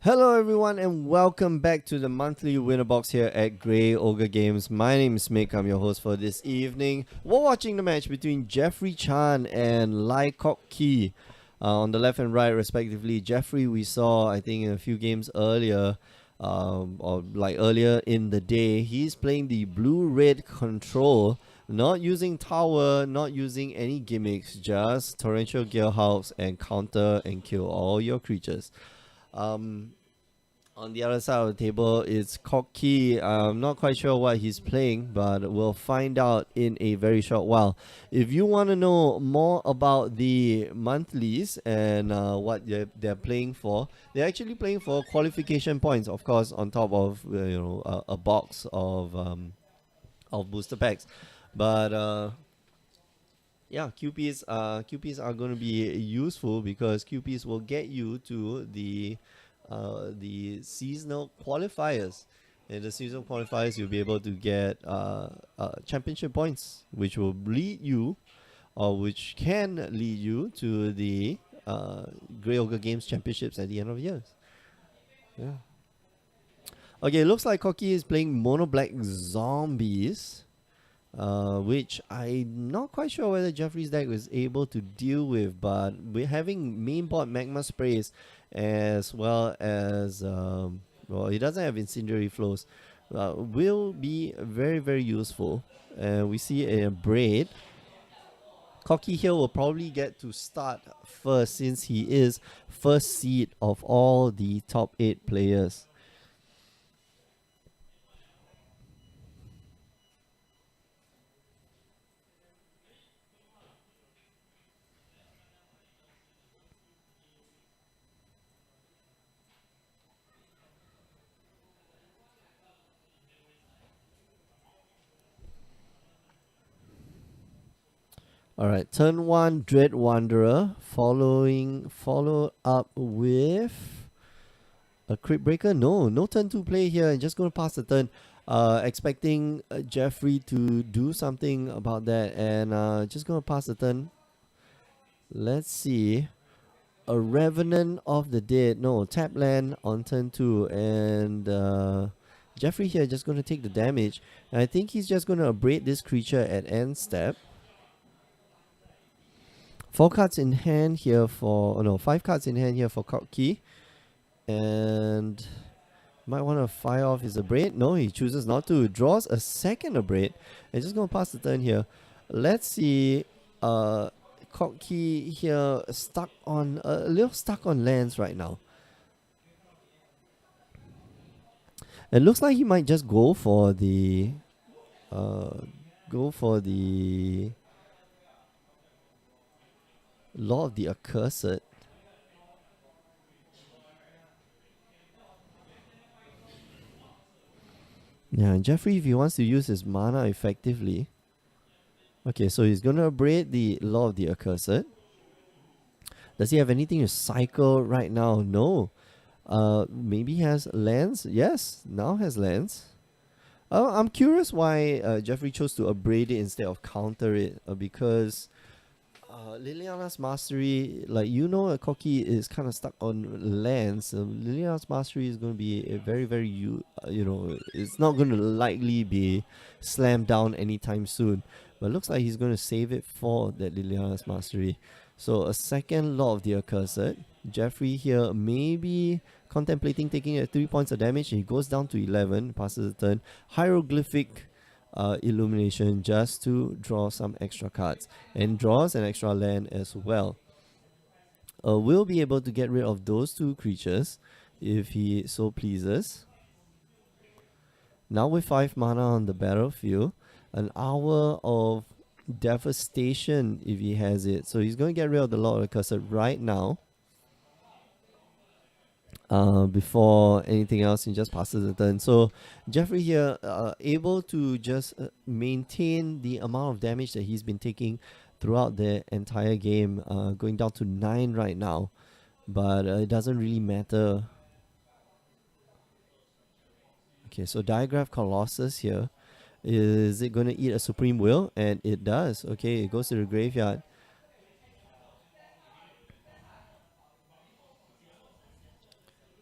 Hello everyone and welcome back to the monthly winner box here at Grey Ogre Games. My name is Mick, I'm your host for this evening. We're watching the match between Jeffrey Chan and Lai Kok Ki on the left and right respectively. Jeffrey we saw I think in a few games earlier, or like earlier in the day. He's playing the blue-red control, not using tower, not using any gimmicks, just torrential gearhouse and counter and kill all your creatures. On the other side of the table is Koki. I'm not quite sure what he's playing, but we'll find out in a very short while. If you want to know more about the monthlies and what they're playing for, they're actually playing for qualification points, of course, on top of a box of booster packs. But yeah, QPs are going to be useful because QPs will get you to the seasonal qualifiers. In the seasonal qualifiers, you'll be able to get championship points, which will lead you, or which can lead you to the Grey Ogre Games Championships at the end of years. Yeah. Okay, it looks like Koki is playing Mono Black Zombies, which I'm not quite sure whether Jeffrey's deck was able to deal with, but we're having mainboard Magma Sprays as well as, well, he doesn't have Incendiary Flows, will be very, very useful. We see a Braid. Koki here will probably get to start first since he is first seed of all the top 8 players. Alright, turn 1, Dread Wanderer, followed up with a Crypt Breaker. No turn 2 play here, and just going to pass the turn. Expecting Jeffrey to do something about that, and just going to pass the turn. Let's see. A Revenant of the Dead. No, tap land on turn 2, and Jeffrey here just going to take the damage. And I think he's just going to abrade this creature at end step. 4 cards in hand here for, 5 cards in hand here for Koki. And might want to fire off his Abrade. No, he chooses not to. Draws a second Abrade. And just going to pass the turn here. Let's see. Koki here a little stuck on lands right now. It looks like he might just go for the Law of the Accursed. Yeah, Jeffrey, if he wants to use his mana effectively. Okay, so he's going to abrade the Law of the Accursed. Does he have anything to cycle right now? No. Maybe he has lands? Yes, now has lands. I'm curious why Jeffrey chose to abrade it instead of counter it. Because Liliana's Mastery, Koki is kind of stuck on lands. Liliana's Mastery is going to be a very, very, it's not going to likely be slammed down anytime soon. But it looks like he's going to save it for that Liliana's Mastery. So a second Law of the Accursed. Jeffrey here maybe contemplating taking 3 points of damage. He goes down to 11, passes the turn. Hieroglyphic Illumination just to draw some extra cards, and draws an extra land as well. We'll be able to get rid of those 2 creatures if he so pleases. Now with 5 mana on the battlefield, an Hour of Devastation if he has it. So he's going to get rid of the Lord of the Cursed right now. Before anything else, he just passes the turn. So Jeffrey here able to just maintain the amount of damage that he's been taking throughout the entire game, going down to 9 right now, but it doesn't really matter. Okay, so Diagraph Colossus here. Is it going to eat a Supreme Will? And it does. Okay, it goes to the graveyard.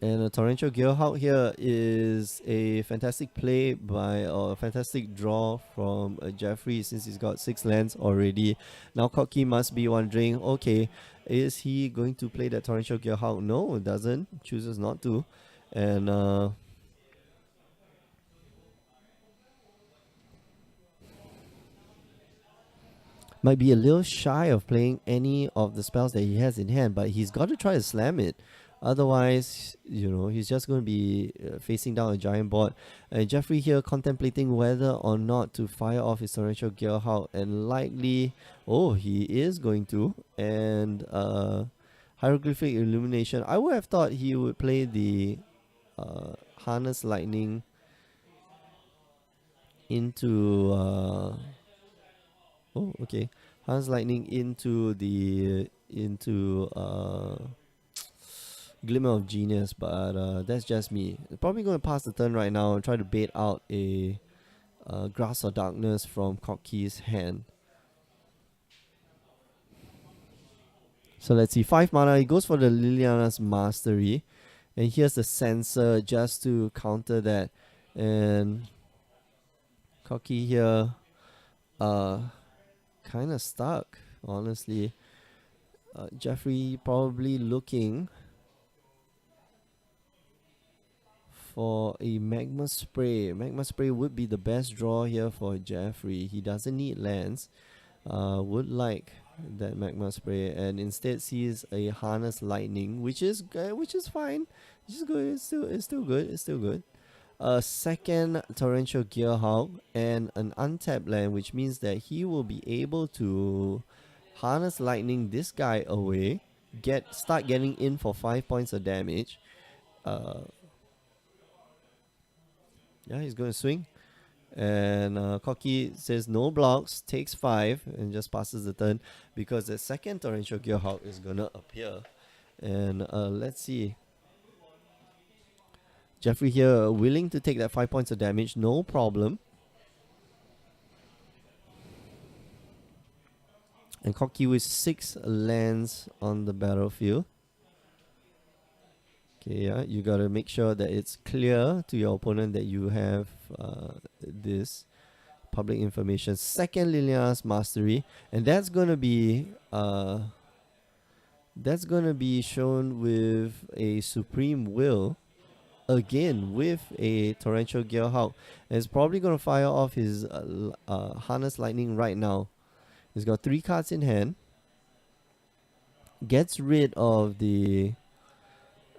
And a torrential Gearhawk here is a fantastic play by, or a fantastic draw from Jeffrey, since he's got 6 lands already. Now Koki must be wondering, okay, is he going to play that torrential Gearhawk? No, it doesn't. Chooses not to. And might be a little shy of playing any of the spells that he has in hand, but he's got to try to slam it. Otherwise, he's just going to be facing down a giant board. And Jeffrey here contemplating whether or not to fire off his torrential Gearhawk, and likely, he is going to. And hieroglyphic illumination. I would have thought he would play the harness lightning into. Okay. Harness lightning into Glimmer of Genius, but that's just me. Probably going to pass the turn right now and try to bait out a Grass of Darkness from Kotki's hand. So let's see, 5 mana, he goes for the Liliana's Mastery, and here's the Censor just to counter that. And Kotki here kind of stuck, honestly. Jeffrey probably looking for a Magma Spray. Magma Spray would be the best draw here for Jeffrey. He doesn't need lands. Would like that Magma Spray, and instead sees a Harness Lightning, which is fine. Which is good. It's still good. It's still good. A second Torrential Gearhawk and an untapped land, which means that he will be able to Harness Lightning this guy away, start getting in for 5 points of damage. Yeah, he's going to swing. And Koki says no blocks, takes 5, and just passes the turn, because the second Torrential Gearhawk is going to appear. And let's see. Jeffrey here willing to take that 5 points of damage, no problem. And Koki with 6 lands on the battlefield. Okay, yeah, you gotta make sure that it's clear to your opponent that you have this public information. Second Liliana's Mastery, and that's gonna be shown with a Supreme Will, again with a Torrential Gearhawk. And it's probably gonna fire off his Harness Lightning right now. He's got 3 cards in hand. Gets rid of the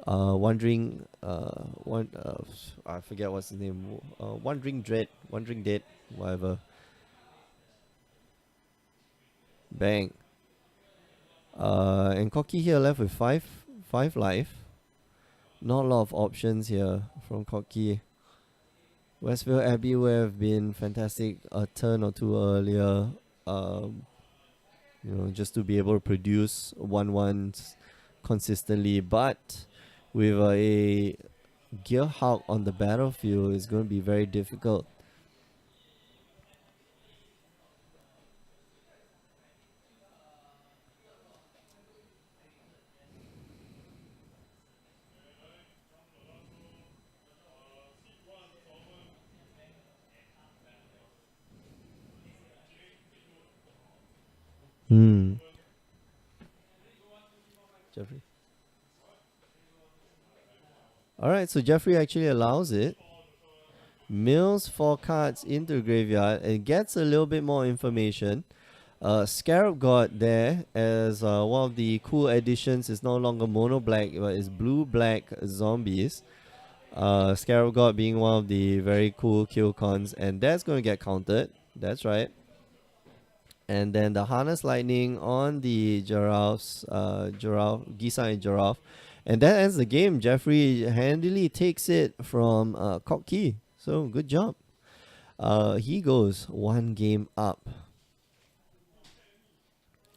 Wandering I forget what's his name. Wandering Dead, whatever. Bang. And Koki here left with 5 life. Not a lot of options here from Koki. Westfield Abbey would have been fantastic a turn or two earlier. Just to be able to produce 1/1s consistently, but with a Gearhawk on the battlefield, it's going to be very difficult. Jeffrey. Alright, so Jeffrey actually allows it. Mills 4 cards into the graveyard and gets a little bit more information. Scarab God there as one of the cool additions is no longer mono black, but is blue black zombies. Scarab God being one of the very cool kill cons, and that's going to get countered. That's right. And then the Harness Lightning on the Giraffes, Gisa and Giraffe. And that ends the game. Jeffrey handily takes it from Koki. So good job. He goes 1 game up.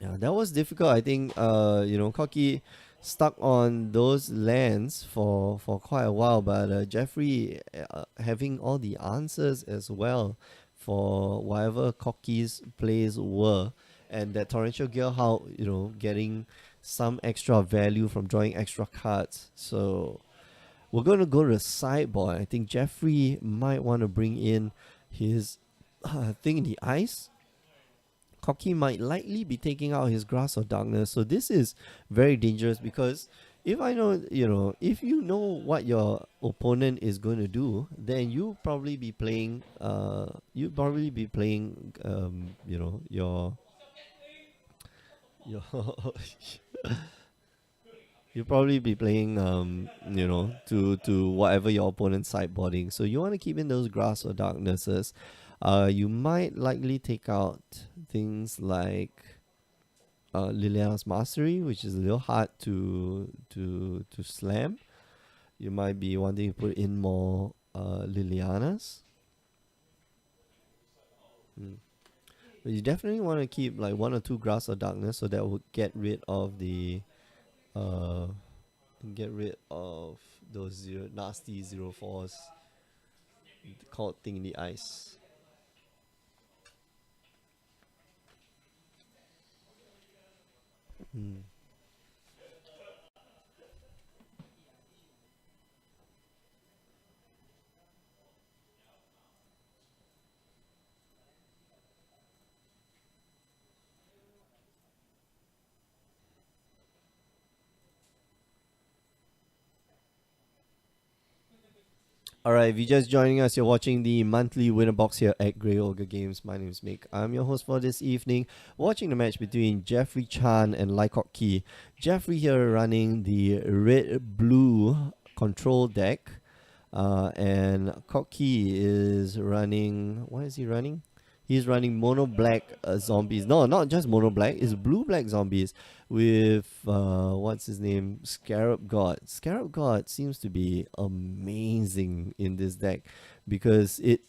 Yeah, that was difficult. I think Koki stuck on those lands for quite a while, but Jeffrey having all the answers as well for whatever Koki's plays were, and that Torrential Gearhawk, getting some extra value from drawing extra cards. So We're going to go to the sideboard. I think Jeffrey might want to bring in his thing in the ice. Koki might likely be taking out his Grass of Darkness. So this is very dangerous because if I know, if you know what your opponent is going to do, then you probably be playing, your you'll probably be playing, to whatever your opponent's sideboarding. So you want to keep in those Grass or Darknesses. You might likely take out things like Liliana's Mastery, which is a little hard to slam. You might be wanting to put in more Lilianas. But you definitely want to keep like one or two Grass or Darkness, so that will get rid of uh those nasty 0/4s called Thing in the Ice. Mm. Alright, if you're just joining us, you're watching the monthly winner box here at Grey Ogre Games. My name is Mick. I'm your host for this evening, watching the match between Jeffrey Chan and Lycott Key. Jeffrey here running the red-blue control deck, and Koki is running. What is he running? He's running mono black zombies. No, not just mono black. It's blue black zombies with what's his name? Scarab God. Scarab God seems to be amazing in this deck because it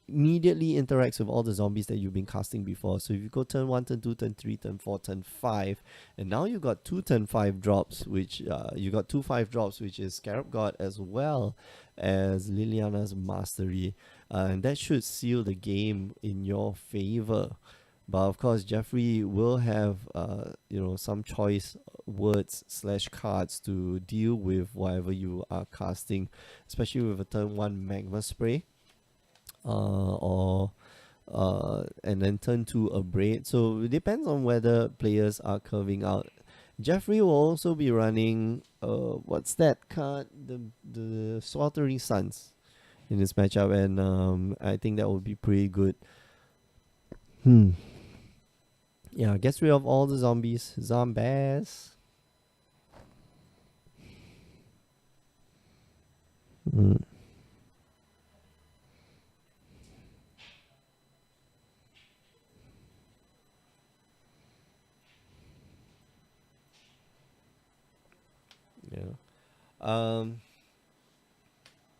immediately interacts with all the zombies that you've been casting before. So if you go turn 1, turn 2, turn 3, turn 4, turn 5, and now you got two turn 5 drops, which you got 2/5 drops, which is Scarab God as well as Liliana's Mastery. And that should seal the game in your favor. But of course, Jeffrey will have some choice words / cards to deal with whatever you are casting, especially with a turn 1 Magma Spray, or and then turn 2 Abrade. So it depends on whether players are curving out. Jeffrey will also be running what's that card? The Slaughtering Suns in this matchup, and I think that would be pretty good. Yeah, gets rid of all the zombies. Mm. Yeah. Um.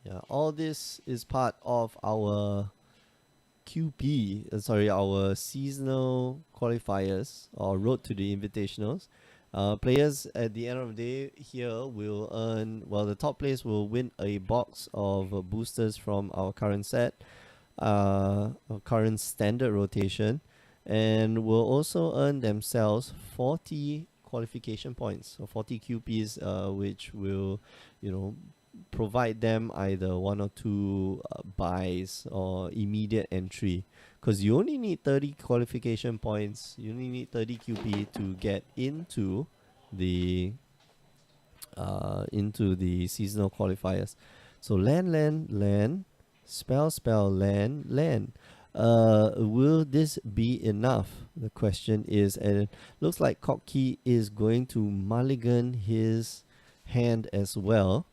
Yeah. All this is part of our QP. Our seasonal qualifiers or road to the invitationals. Players at the end of the day here will earn. Well, the top players will win a box of boosters from our current set, our current standard rotation, and will also earn themselves 40 qualification points or 40 QPs, which will, provide them either one or two buys or immediate entry. Because you only need 30 qualification points, you only need 30 QP to get the seasonal qualifiers. So land, spell, land. Will this be enough? The question is, and it looks like Koki is going to mulligan his hand as well.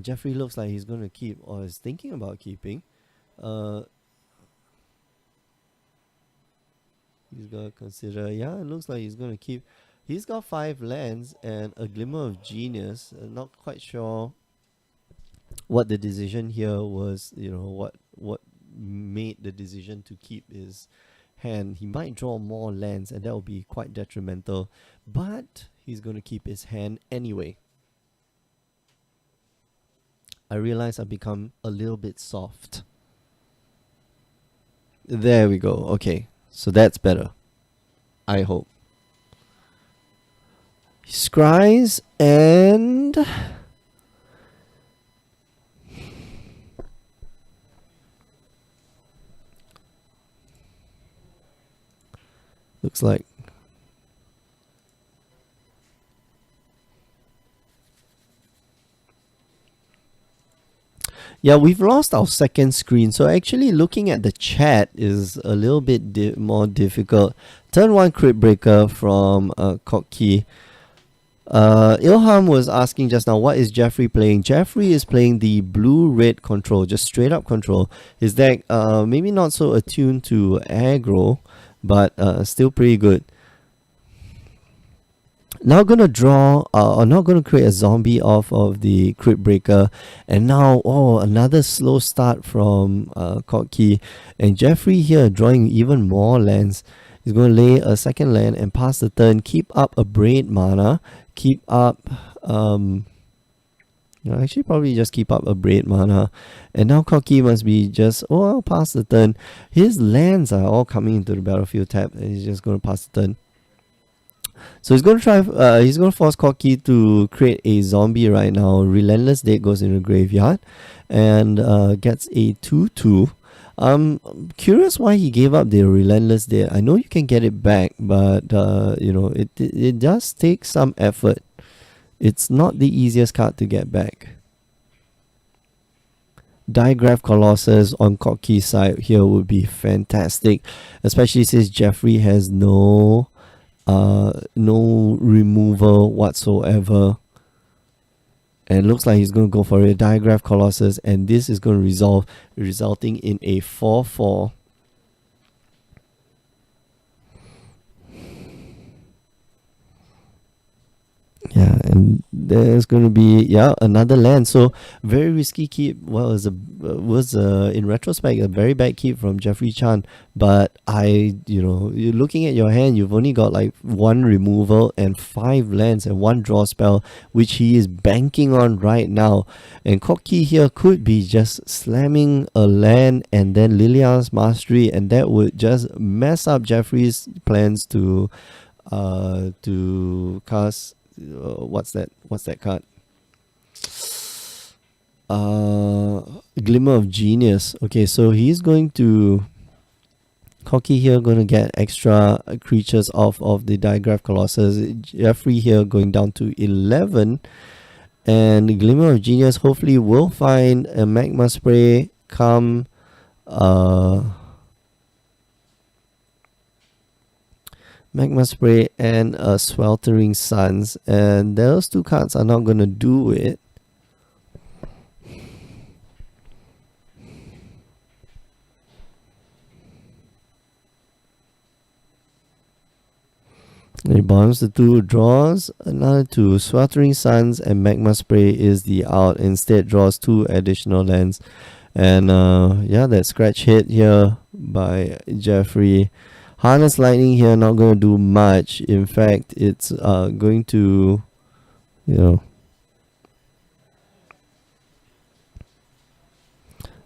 Jeffrey looks like he's going to keep or is thinking about keeping. He's going to consider. Yeah, it looks like he's going to keep. He's got 5 lands and a Glimmer of Genius. Not quite sure what the decision here was. What made the decision to keep his hand. He might draw more lands, and that will be quite detrimental. But he's going to keep his hand anyway. I realize I've become a little bit soft. There we go. Okay, so that's better. I hope. Scries and Looks like. Yeah, we've lost our second screen. So actually looking at the chat is a little bit more difficult. Turn 1 crit breaker from Koki. Ilham was asking just now, what is Jeffrey playing? Jeffrey is playing the blue-red control, just straight up control. His deck maybe not so attuned to aggro, but still pretty good. Now gonna draw, or now gonna create a zombie off of the crit breaker, and now another slow start from Koki, and Jeffrey here drawing even more lands. He's gonna lay a second land and pass the turn, keep up a braid mana, keep up actually probably just keep up a braid mana, and now Koki must be just I'll pass the turn. His lands are all coming into the battlefield tab, and he's just gonna pass the turn. So he's gonna try. He's gonna force Koki to create a zombie right now. Relentless Date goes in the graveyard, and gets a 2/2. I'm curious why he gave up the Relentless Date. I know you can get it back, but it does take some effort. It's not the easiest card to get back. Digraph Colossus on Koki's side here would be fantastic, especially since Jeffrey has no removal whatsoever, and looks like he's going to go for a Digraph Colossus, and this is going to resulting in a 4/4. Yeah, and there's going to be another land. So very risky keep. Well, it was in retrospect a very bad keep from Jeffrey Chan. But you're looking at your hand, you've only got like 1 removal and 5 lands and 1 draw spell, which he is banking on right now. And Koki here could be just slamming a land and then Liliana's Mastery, and that would just mess up Jeffrey's plans to cast. What's that card? Glimmer of Genius. Okay, so he's going to Koki here going to get extra creatures off of the Digraph Colossus. Jeffrey here going down to 11, and Glimmer of Genius hopefully will find a Magma Spray come Magma Spray and a Sweltering Suns, and those 2 cards are not going to do it. He bombs the 2, draws another 2. Sweltering Suns and Magma Spray is the out. Instead draws 2 additional lands, and that scratch hit here by Jeffrey. Harness Lightning here not going to do much. In fact, it's going to, gonna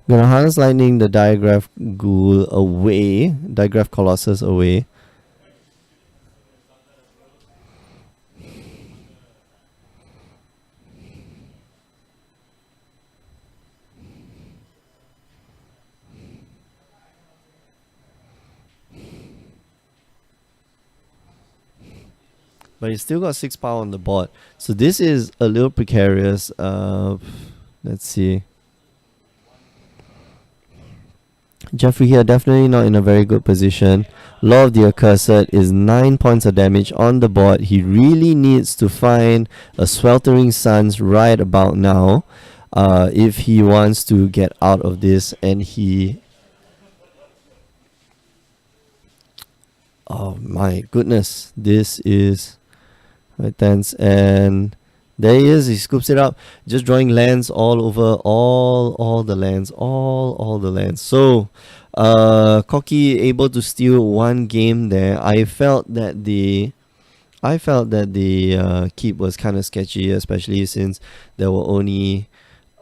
Harness Lightning the Digraph Ghoul away, Digraph Colossus away. But he's still got 6 power on the board. So this is a little precarious. Let's see. Jeffrey here definitely not in a very good position. Law of the Accursed is 9 points of damage on the board. He really needs to find a Sweltering Suns right about now if he wants to get out of this. And he... Oh my goodness. This is... Right, tense, and there he is. He scoops it up, just drawing lands all over, all the lands, all the lands. So, Koki able to steal 1 game there. I felt that the keep was kind of sketchy, especially since there were only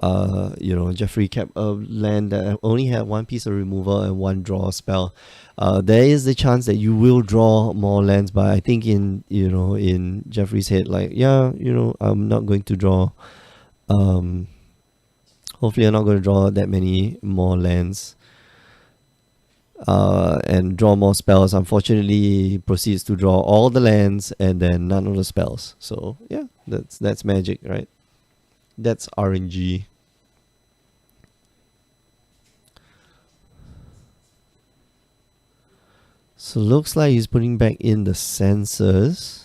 Jeffrey kept a land that only had 1 piece of removal and 1 draw spell. There is the chance that you will draw more lands, but I think in Jeffrey's head, I'm not going to draw. Hopefully, I'm not going to draw that many more lands. and draw more spells. Unfortunately, he proceeds to draw all the lands and then none of the spells. So yeah, that's magic, right? That's RNG. So looks like he's putting back in the sensors.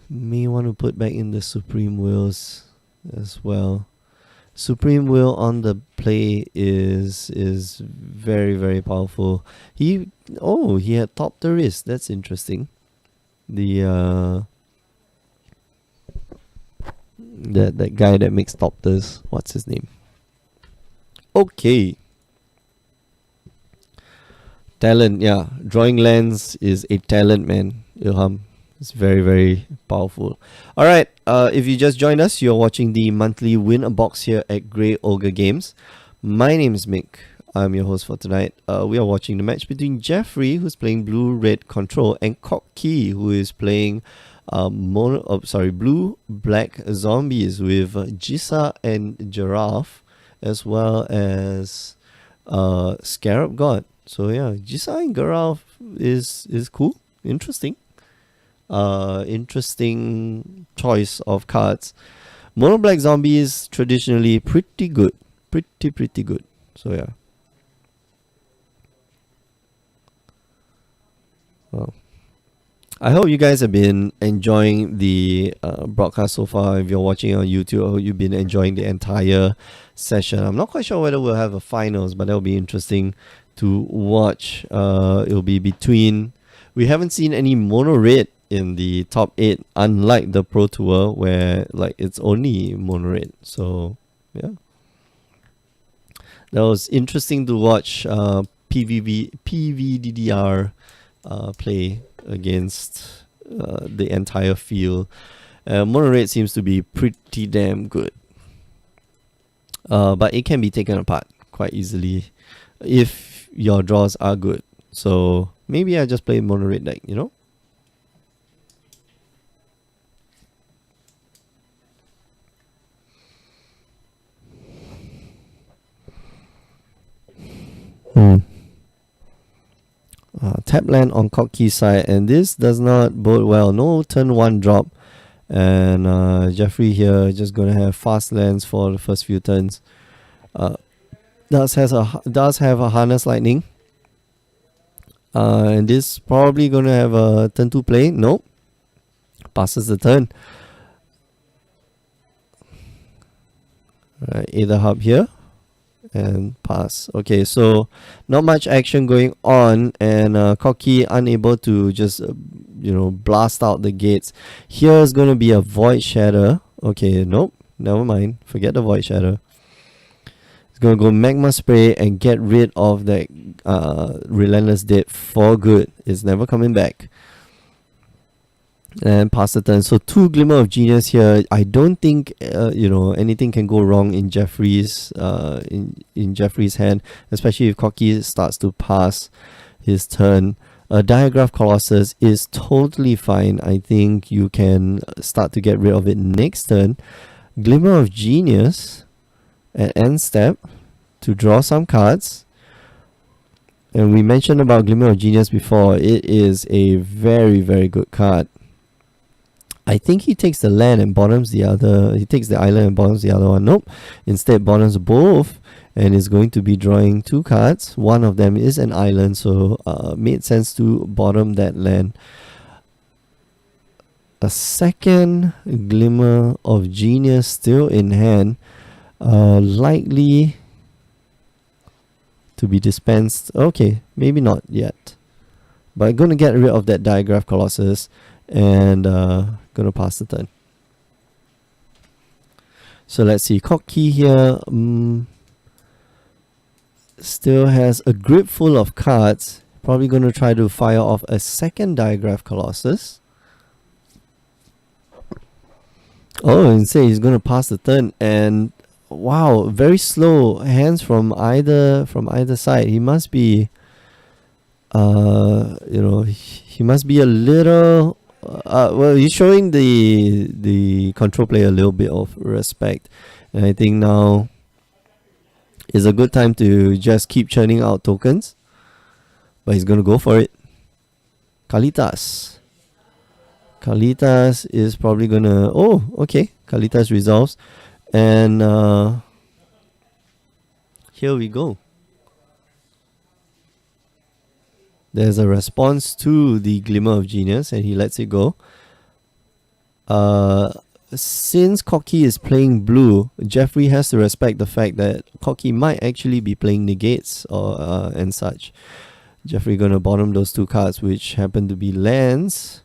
May want to put back in the Supreme Wills as well. Supreme Will on the play is very, very powerful. He had top the wrist. That's interesting. The that guy that makes Topters. What's his name? Okay. Talent, yeah. Drawing lands is a talent, man. Ilham. It's very, very powerful. Alright, if you just joined us, you're watching the monthly Win a Box here at Grey Ogre Games. My name is Mick. I'm your host for tonight. We are watching the match between Jeffrey, who's playing blue-red control, and Cocky, who is playing blue-black zombies with Jisa and Giraffe, as well as Scarab God. So yeah, Jisa and Giraffe is cool, interesting. Interesting choice of cards. Mono black zombies traditionally pretty good, pretty good. So yeah. Well, I hope you guys have been enjoying the broadcast so far. If you're watching on YouTube, I hope you've been enjoying the entire session. I'm not quite sure whether we'll have a finals, but that'll be interesting to watch. It'll be between. We haven't seen any mono red in the top 8, unlike the Pro Tour where like it's only mono red. So yeah, that was interesting to watch. PVDDR play against the entire field. Mono red seems to be pretty damn good, but it can be taken apart quite easily if your draws are good. So maybe I just play mono red deck, you know. Tap land on Cocky side, and this does not bode well. No turn 1 drop, and Jeffrey here just gonna have fast lands for the first few turns. Does have a harness lightning, and this probably gonna have a turn 2 play. Nope, passes the turn. Alright, Aether Hub here and pass. Okay, so not much action going on, and Cocky unable to just blast out the gates. Here's gonna be a Void Shatter. Okay, nope, never mind, forget the Void Shatter. It's gonna go Magma Spray and get rid of that Relentless Dead for good. It's never coming back. And pass the turn. So 2 Glimmer of Genius here. I don't think anything can go wrong in Jeffrey's in Jeffrey's hand, especially if Cocky starts to pass his turn. Diagraph Colossus is totally fine. I think you can start to get rid of it next turn. Glimmer of Genius at end step to draw some cards. And we mentioned about Glimmer of Genius before. It is a very, very good card. I think he takes the land and bottoms the other. He takes the island and bottoms the other one. Nope. Instead, bottoms both and is going to be drawing 2 cards. One of them is an island, so made sense to bottom that land. A second Glimmer of Genius still in hand. Likely to be dispensed. Okay, maybe not yet. But I'm going to get rid of that Diagraph Colossus and gonna pass the turn. So let's see. Cocky here still has a grip full of cards. Probably gonna try to fire off a second Diagraph Colossus. Oh, instead he's gonna pass the turn, and wow, very slow hands from either side. He must be he must be a little well, he's showing the control player a little bit of respect, and I think now is a good time to just keep churning out tokens. But he's gonna go for it. Kalitas. Kalitas is probably gonna. Oh, okay. Kalitas resolves, and here we go. There's a response to the Glimmer of Genius, and he lets it go. Since Corky is playing blue, Jeffrey has to respect the fact that Corky might actually be playing negates or and such. Jeffrey gonna bottom those two cards, which happen to be lands,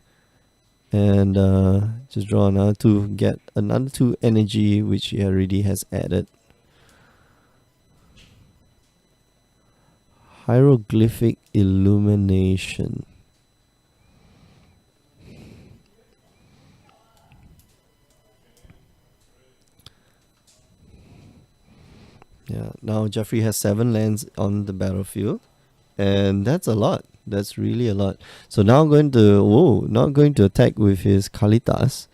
and just draw another two, get another two energy, which he already has added. Hieroglyphic Illumination. Yeah, now Jeffrey has 7 lands on the battlefield, and that's a lot. That's really a lot. So now I'm going to not going to attack with his Kalitas.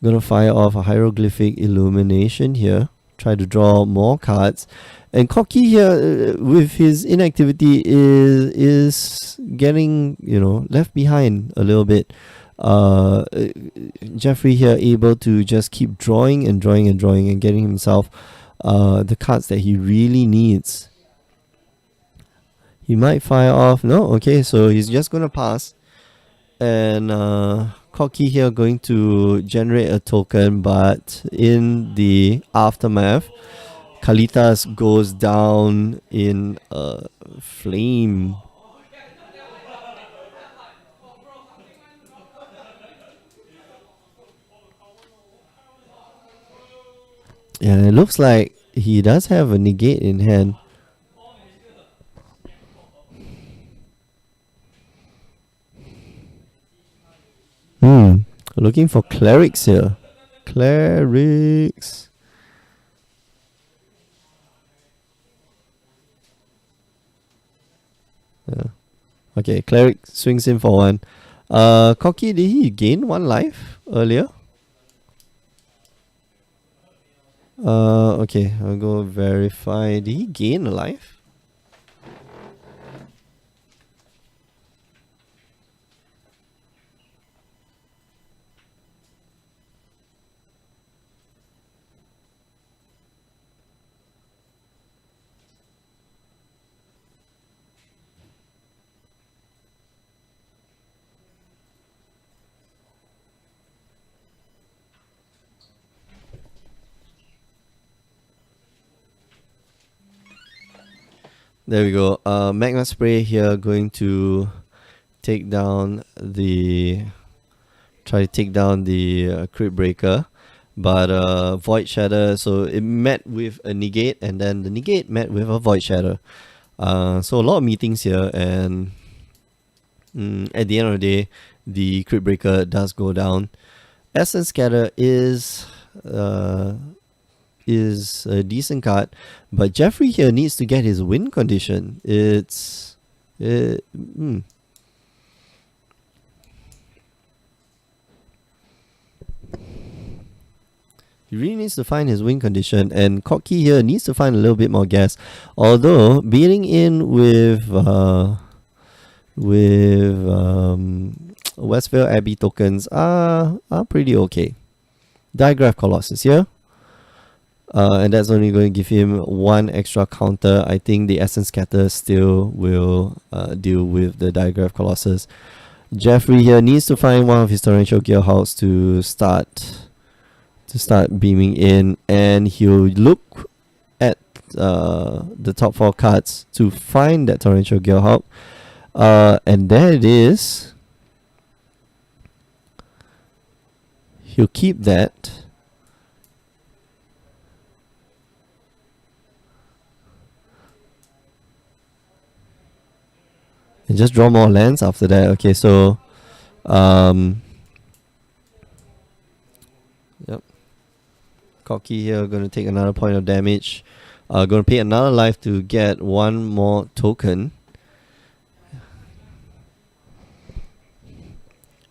Gonna fire off a Hieroglyphic Illumination here. Try to draw more cards. And Corky here, with his inactivity, is getting, left behind a little bit. Jeffrey here able to just keep drawing and drawing and drawing and getting himself the cards that he really needs. He might fire off. No, okay, so he's just gonna pass. And Corky here going to generate a token, but in the aftermath, Kalitas goes down in a flame. Yeah, it looks like he does have a negate in hand. Looking for clerics here. Clerics. Yeah. Okay, cleric swings in for 1. Corky, did he gain 1 life earlier? Okay, I'll go verify. Did he gain a life? There we go. Magma Spray here going to take down the Crypt Breaker, but Void Shatter. So it met with a negate, and then the negate met with a Void Shatter. So a lot of meetings here, and at the end of the day, the Crypt Breaker does go down. Essence Scatter is a decent card, but Jeffrey here needs to get his win condition. He really needs to find his win condition, and Corky here needs to find a little bit more gas. Although beating in with Westvale Abbey tokens are pretty okay. Digraph Colossus here. And that's only going to give him 1 extra counter. I think the Essence Scatter still will deal with the Digraph Colossus. Jeffrey here needs to find one of his Torrential Gearhulks to start beaming in, and he'll look at the top 4 cards to find that Torrential Gearhulk. And there it is. He'll keep that. And just draw more lands after that. Okay, so yep. Corky here gonna take another point of damage. Gonna pay another life to get 1 more token.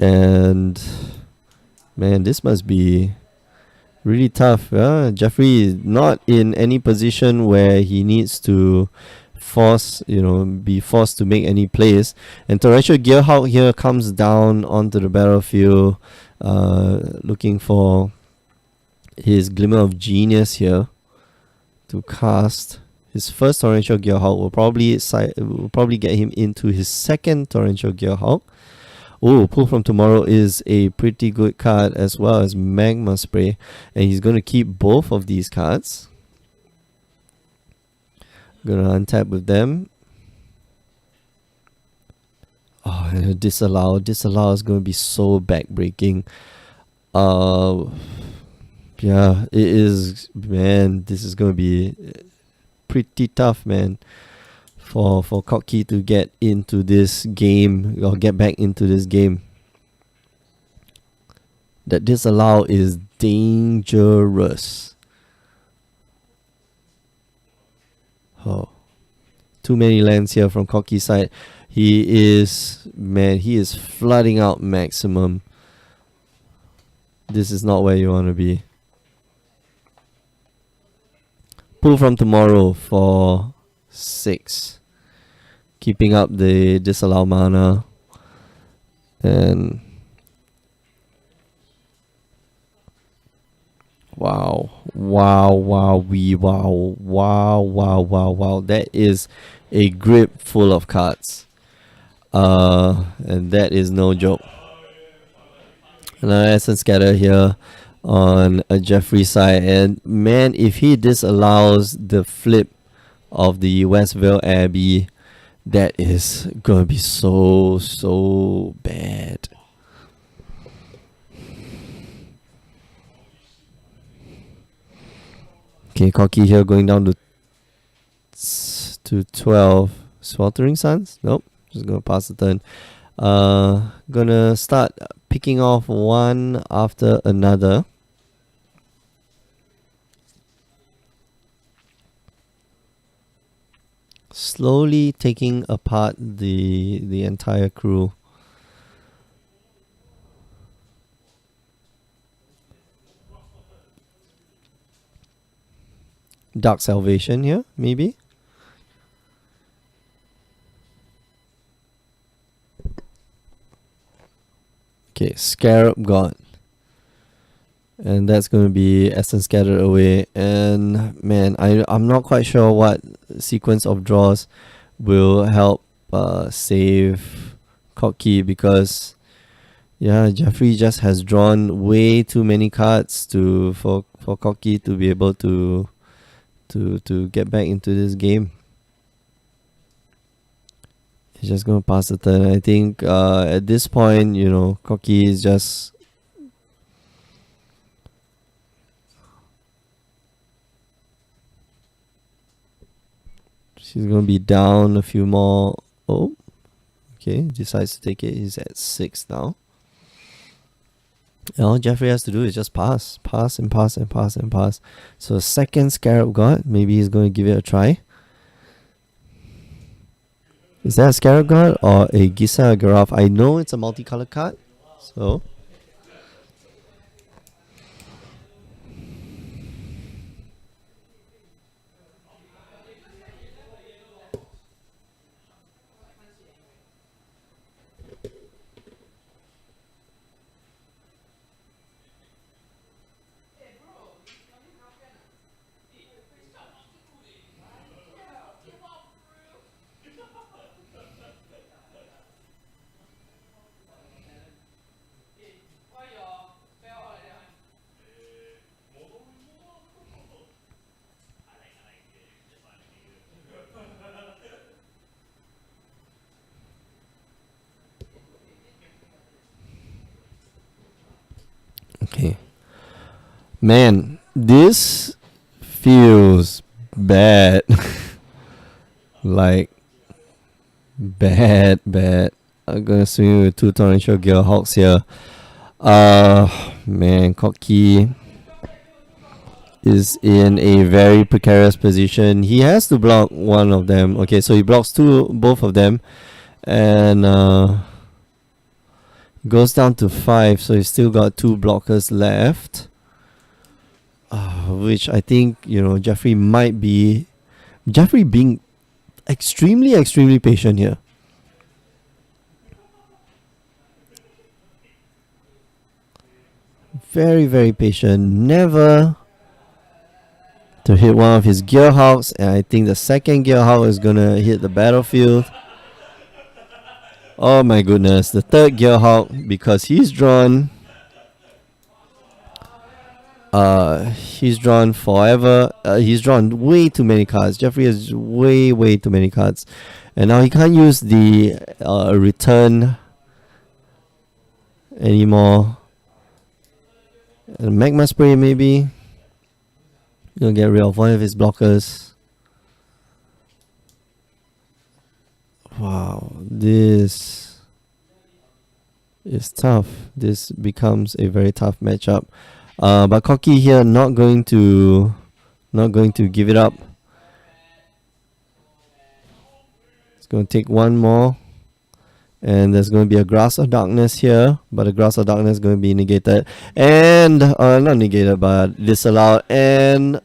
And man, this must be really tough. Jeffrey is not in any position where he needs to be forced to make any plays. And Torrential Gearhawk here comes down onto the battlefield, looking for his Glimmer of Genius here to cast. His first Torrential Gearhawk will probably get him into his second Torrential Gearhawk. Oh, Pull from Tomorrow is a pretty good card, as well as Magma Spray. And he's going to keep both of these cards. Going to untap with them. Oh, Disallow. Disallow is going to be so backbreaking. Yeah, it is. Man, this is going to be pretty tough, man, for Kotkey to get into this game, or get back into this game. That Disallow is dangerous. Oh, too many lands here from Kotkey's side. He is flooding out maximum. This is not where you want to be. Pull from Tomorrow for 6. Keeping up the Disallow mana. And wow. That is a grip full of cards. And that is no joke. Another Essence Scatter here on a Jeffrey side, and man, if he disallows the flip of the Westvale Abbey, that is gonna be so bad. Okay, Kotkey here going down to 12. Sweltering Suns? Nope, just gonna pass the turn. Gonna start picking off one after another. Slowly taking apart the entire crew. Dark Salvation here, maybe. Okay, Scarab God. And that's going to be Essence Scattered away. And man, I'm not quite sure what sequence of draws will help save Kotkey, because yeah, Jeffrey just has drawn way too many cards for Kotkey to be able to get back into this game. He's just going to pass the turn. I think at this point, Kotkey is just... She's going to be down a few more. Oh, okay. Decides to take it. He's at 6 now. And all Jeffrey has to do is just pass. Pass and pass and pass and pass. So second Scarab God. Maybe he's going to give it a try. Is that a Scarab God or a Gisa Garaf? I know it's a multicolored card. So... Okay. Man, this feels bad. Like, bad. I'm gonna swing with 2 Torrential Gearhawks here. Man, Kotkey is in a very precarious position. He has to block one of them. Okay, so he blocks both of them. And Goes down to 5, so he's still got 2 blockers left. Which I think, Jeffrey being extremely, extremely patient here. Very, very patient. Never to hit one of his Gearhawks, and I think the second Gearhawk is gonna hit the battlefield. Oh my goodness, the third Gearhawk, because he's drawn forever. He's drawn way too many cards. Jeffrey has way too many cards, and now he can't use the return anymore. Magma spray maybe. Gonna get rid of one of his blockers. Wow, this is tough. This becomes a very tough matchup. But Cocky here not going to give it up. It's going to take one more. And there's going to be a Grass of Darkness here, but the Grass of Darkness is going to be negated. And, not negated, but disallowed. And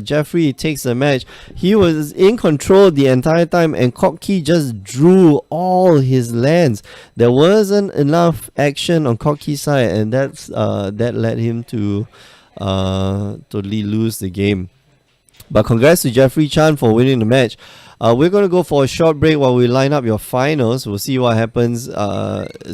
Jeffrey takes the match. He was in control the entire time, and Cocky just drew all his lands. There wasn't enough action on Cocky's side, and that led him to totally lose the game. But congrats to Jeffrey Chan for winning the match. We're going to go for a short break while we line up your finals. We'll see what happens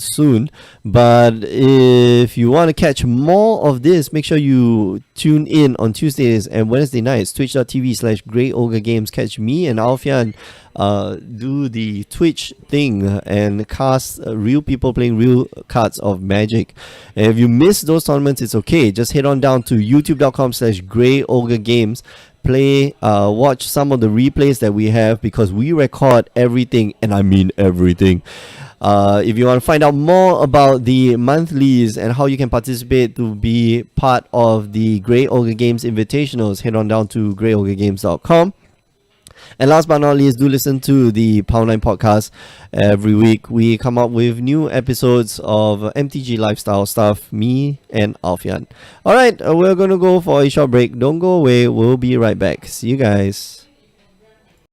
soon. But if you want to catch more of this, make sure you tune in on Tuesdays and Wednesday nights. Twitch.tv/GreyOgreGames. Catch me and Alfian do the Twitch thing and cast real people playing real cards of Magic. And if you miss those tournaments, it's okay. Just head on down to youtube.com/GreyOgreGames. Watch some of the replays that we have, because we record everything, and I mean everything. If you want to find out more about the monthlies and how you can participate to be part of the Grey Ogre Games Invitationals, head on down to greyogregames.com. And last but not least, do listen to the Power 9 podcast. Every week we come up with new episodes of MTG lifestyle stuff, me and Alfian. Alright, we're going to go for a short break. Don't go away. We'll be right back. See you guys.